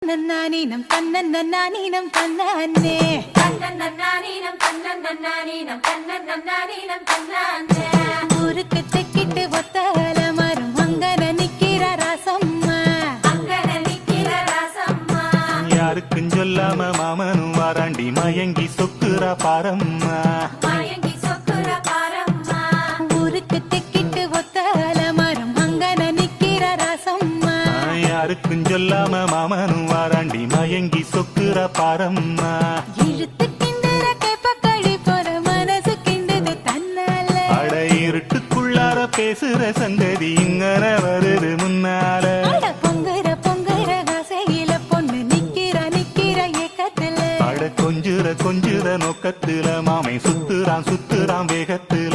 நன்னானீனம் தன்னன்னானீனம் தன்னானே தன்னன்னானீனம் தன்னன்னானீனம் தன்னன்னானீனம் தன்னானே ஊருக்கு தெக்கிட்டு ஒத்தல மரம் அங்கன நிக்கிற ராசம்மா அங்கன நிக்கிற ராசம்மா யாருக்கும் சொல்லாம மாமனும் வாராண்டி மயங்கி சொக்குறா பாரம்மா மயங்கி சொக்குற பாரம்மா ஊருக்கு தெக்கிட்டு ஒத்தல மரம் அங்கன நிக்கிற ராசம்மா யாருக்கும் சொல்லாம மாமனும் வாராண்டி மயங்கி சொக்குறா பாரம்மா இழுத்து கிண்டுற கேப்பக்களி போற மனசு கிண்டுது தன்னால அட இருட்டுக்குள்ளார பேசுற சந்ததி இங்கன வருது முன்னால அட பொங்குற பொங்குற ஆசையில பொண்ணு நிக்கிற ஏக்கத்துல அட கொஞ்சுற நோக்கத்துல மாமை சுத்துறான் வேகத்துல